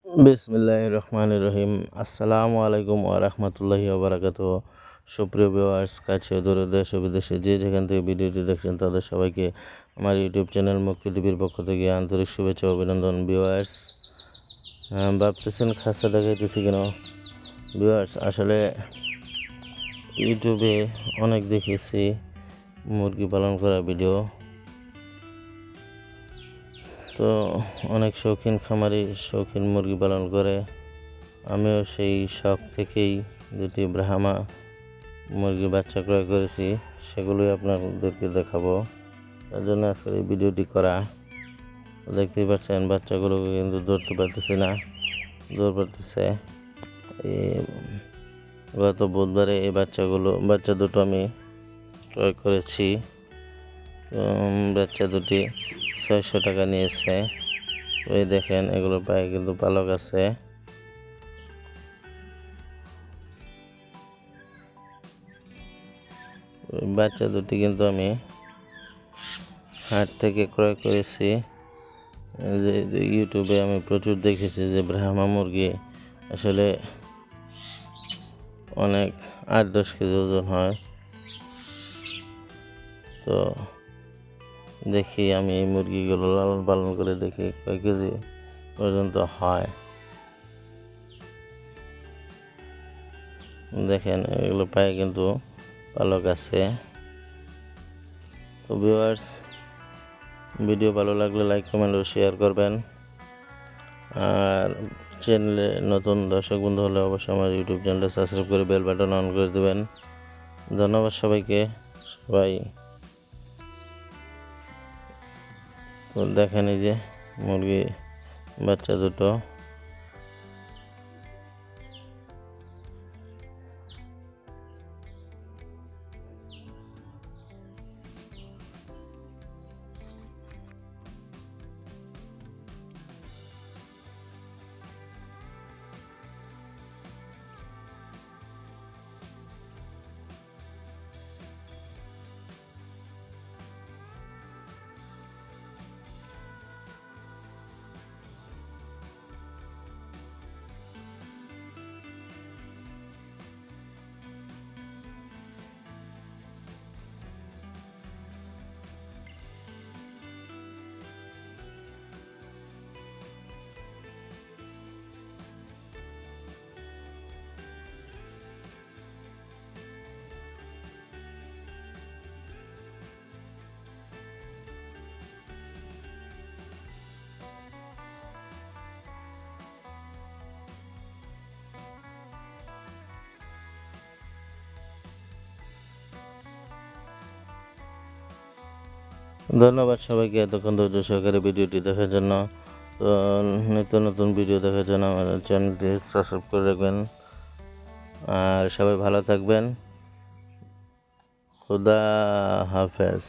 বিসমিল্লাহির রহমানির রহিম। আসসালামু আলাইকুম ওয়া রাহমাতুল্লাহি ওয়া বারাকাতুহু। সুপ্রিয় ভিউয়ার্স, কাছে দূরে দেশ ও বিদেশে যে যেখান থেকে ভিডিওটি দেখছেন তাদের সবাইকে আমার ইউটিউব চ্যানেল মুক্তি টিভির পক্ষ থেকে আন্তরিক শুভেচ্ছা ও অভিনন্দন। ভিউয়ার্স, ভাবতেছেন খাঁচা দেখাইতেছি কেন? ভিউয়ার্স, আসলে ইউটিউবে অনেক দেখেছি মুরগি পালন করা ভিডিও, তো অনেক শৌখিন খামারি শৌখিন মুরগি পালন করে। আমিও সেই শখ থেকেই দুটি ব্রাহ্মা মুরগির বাচ্চা ক্রয় করেছি, সেগুলোই আপনাদেরকে দেখাবো। তার জন্য আজকের এই ভিডিওটি করা। দেখতেই পাচ্ছেন বাচ্চাগুলোকে কিন্তু ধরতে পারতেছি না, দৌড় পারতেছে। গত বুধবারে এই বাচ্চা দুটো আমি ক্রয় করেছি। বাচ্চা দুটি 600 টাকা নিয়েছে। ওই দেখেন, এগুলোর পায়ে কিন্তু পালক আছে। বাচ্চা দুটি কিন্তু আমি হাট থেকে ক্রয় করেছি। যে ইউটিউবে আমি প্রচুর দেখেছি যে ব্রাহ্মা মুরগি আসলে অনেক 8-10 কেজি ওজন হয়। তো দেখি আমি এই মুরগিগুলো লালন পালন করে দেখি কয় কেজি পর্যন্ত হয়। দেখেন, এগুলো পায়ে কিন্তু পালক আছে। তো ভিউয়ার্স, ভিডিও ভালো লাগলে লাইক, কমেন্ট ও শেয়ার করবেন। আর চ্যানেলে নতুন দর্শক বন্ধু হলে অবশ্যই আমার ইউটিউব চ্যানেলটা সাবস্ক্রাইব করে বেল বাটন অন করে দেবেন। ধন্যবাদ সবাইকে। সবাই তো দেখেন, এই যে মুরগি বাচ্চা দুটো। ধন্যবাদ সবাইকে এতক্ষণ ধৈর্য সহকারে ভিডিওটি দেখার জন্য। তো নিত্য নতুন ভিডিও দেখার জন্য আমার চ্যানেলটি সাবস্ক্রাইব করে রাখবেন। আর সবাই ভালো থাকবেন। খুদা হাফেজ।